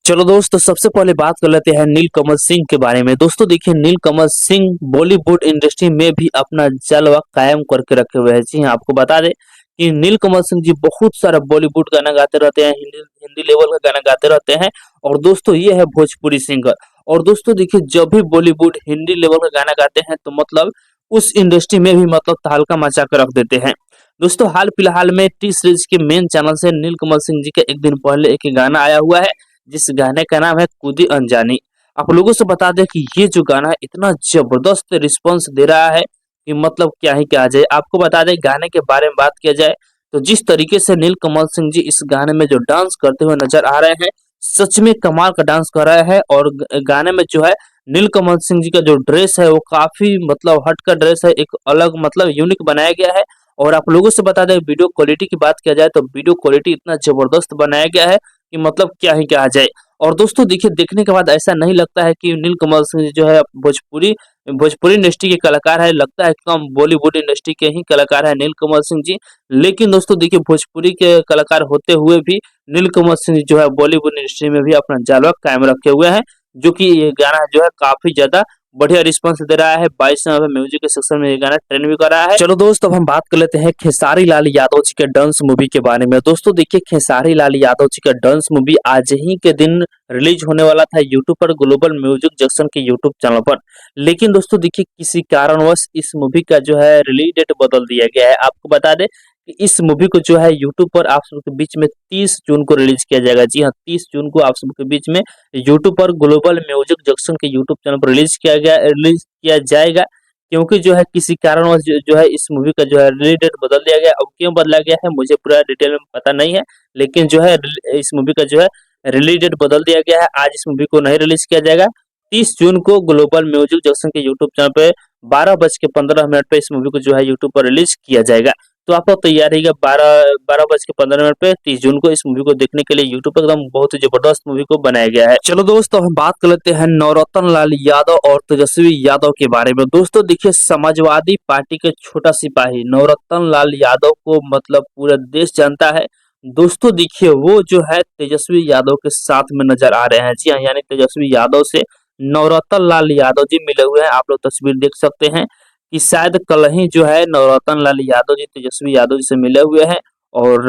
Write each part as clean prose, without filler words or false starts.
चलो दोस्तों, सबसे पहले बात कर लेते हैं नीलकमल सिंह के बारे में। दोस्तों देखिए, नीलकमल सिंह बॉलीवुड इंडस्ट्री में भी अपना जलवा कायम करके रखे हुए हैं। जी हाँ, आपको बता दें कि नीलकमल सिंह जी बहुत सारा बॉलीवुड गाना गाते रहते हैं, हिंदी हिंदी लेवल का गाना गाते रहते हैं। और दोस्तों ये है भोजपुरी सिंगर। और दोस्तों देखिए, जब भी बॉलीवुड हिंदी लेवल का गाना गाते हैं तो मतलब उस इंडस्ट्री में भी मतलब तहलका मचा कर रख देते हैं। दोस्तों हाल फिलहाल में टी सीरीज के मेन चैनल से नीलकमल सिंह जी का एक दिन पहले एक गाना आया हुआ है, जिस गाने का नाम है कूदी अनजानी। आप लोगों से बता दें कि ये जो गाना है इतना जबरदस्त रिस्पांस दे रहा है कि मतलब क्या ही कहा जाए। आपको बता दें, गाने के बारे में बात किया जाए तो जिस तरीके से नीलकमल सिंह जी इस गाने में जो डांस करते हुए नजर आ रहे हैं, सच में कमाल का डांस कर रहे हैं। और गाने में जो है नीलकमल सिंह जी का जो ड्रेस है वो काफी मतलब हट का ड्रेस है, एक अलग मतलब यूनिक बनाया गया है। और आप लोगों से बता दें, वीडियो क्वालिटी की बात किया जाए तो वीडियो क्वालिटी इतना जबरदस्त बनाया गया है कि मतलब क्या ही कहा जाए। और दोस्तों देखिए, देखने के बाद ऐसा नहीं लगता है कि नीलकमल सिंह जो है भोजपुरी भोजपुरी इंडस्ट्री के कलाकार है, लगता है कि हम बॉलीवुड इंडस्ट्री के ही कलाकार है नीलकमल सिंह जी। लेकिन दोस्तों देखिए, भोजपुरी के कलाकार होते हुए भी नीलकमल सिंह जो है बॉलीवुड इंडस्ट्री में भी अपना जलवा कायम रखे हुए हैं, जो कि ये गाना जो है काफी ज्यादा बढ़िया रिस्पांस दे रहा है। 22 नवंबर म्यूजिक के सेक्शन में ये गाना ट्रेंड भी कर रहा है। चलो दोस्त, अब हम बात कर लेते हैं खेसारी लाल यादव जी के डांस मूवी के बारे में। दोस्तों देखिए, खेसारी लाल यादव जी का डांस मूवी आज ही के दिन रिलीज होने वाला था यूट्यूब पर, ग्लोबल म्यूजिक जंक्शन के यूट्यूब चैनल पर। लेकिन दोस्तों देखिए, किसी कारणवश इस मूवी का जो है रिलीज डेट बदल दिया गया है। आपको बता दें कि इस मूवी को जो है यूट्यूब पर आप सबके बीच में 30 जून को रिलीज किया जाएगा। जी हाँ, 30 जून को आप सबके बीच में यूट्यूब पर ग्लोबल म्यूजिक जंक्शन के यूट्यूब चैनल पर रिलीज किया जाएगा। क्योंकि जो है किसी कारणवश जो है इस मूवी का जो है रिलीज डेट बदल दिया गया। अब क्यों बदला गया है मुझे पूरा डिटेल में पता नहीं है, लेकिन जो है इस मूवी का जो है रिलीज डेट बदल दिया गया है। आज इस मूवी को नहीं रिलीज किया जाएगा। 30 जून को ग्लोबल म्यूजिक जंक्शन के यूट्यूब चैनल पे 12:15 पे इस मूवी को जो है यूट्यूब पर रिलीज किया जाएगा। तो आप लोग तैयार रहिएगा 12:15 पे 30 जून को इस मूवी को देखने के लिए। यूट्यूब पर एकदम बहुत ही जबरदस्त मूवी को बनाया गया है। चलो दोस्तों, हम बात कर लेते हैं नवरत्न लाल यादव और तेजस्वी यादव के बारे में। दोस्तों देखिए, समाजवादी पार्टी के छोटा सिपाही नवरत्न लाल यादव को मतलब पूरा देश जानता है। दोस्तों देखिए, वो जो है तेजस्वी यादव के साथ में नजर आ रहे हैं। जी हाँ, यानी तेजस्वी यादव से नवरत्न लाल यादव जी मिले हुए हैं। आप लोग तस्वीर देख सकते हैं कि शायद कल ही जो है नवरत्न लाल यादव जी तेजस्वी यादव जी से मिले हुए हैं। और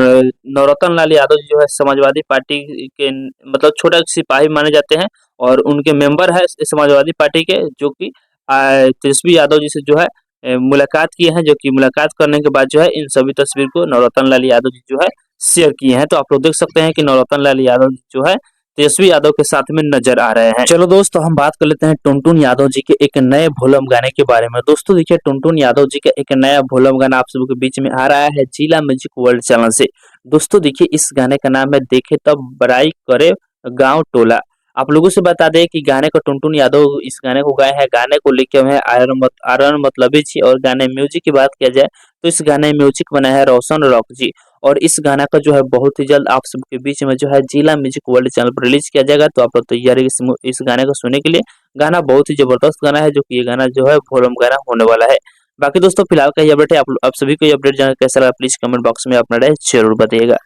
नवरत्न लाल यादव जी जो है समाजवादी पार्टी के मतलब छोटा सिपाही माने जाते हैं और उनके मेंबर है समाजवादी पार्टी के, जो कि तेजस्वी यादव जी से जो है मुलाकात किए हैं। जो कि मुलाकात करने के बाद जो है इन सभी तस्वीर को नवरत्न लाल यादव जी जो है शेयर किए हैं। तो आप लोग देख सकते हैं कि नवरत्न लाल यादव जी जो है तेजस्वी यादव के साथ में नजर आ रहे हैं। चलो दोस्तों, हम बात कर लेते हैं टुनटुन यादव जी के एक नए वॉल्यूम गाने के बारे में। दोस्तों देखिए, टुनटुन यादव जी का एक नया वॉल्यूम गाना आप सबके बीच में आ रहा है जिला म्यूजिक वर्ल्ड चैनल से। दोस्तों देखिए, इस गाने का नाम है देखे तब बड़ाई करे गांव टोला। आप लोगों से बता दें कि गाने को टुनटुन यादव इस गाने को गाए हैं, गाने को लिखे हुए हैं आर्यन मतलबी जी। और गाने म्यूजिक की बात किया जाए तो इस गाने म्यूजिक बनाया है रोशन रॉक जी। और इस गाना का जो है बहुत ही जल्द आप सबके बीच में जो है जिला म्यूजिक वर्ल्ड चैनल पर रिलीज किया जाएगा। तो आप लोग तैयार है इस गाने को सुनने के लिए। गाना बहुत ही जबरदस्त गाना है, जो कि ये गाना जो है वॉल्यूम गाना होने वाला है। बाकी दोस्तों फिलहाल का ये अपडेट है। आप सभी को ये अपडेट जानकर कैसा लगा प्लीज कमेंट बॉक्स में अपना राय जरूर बताइएगा।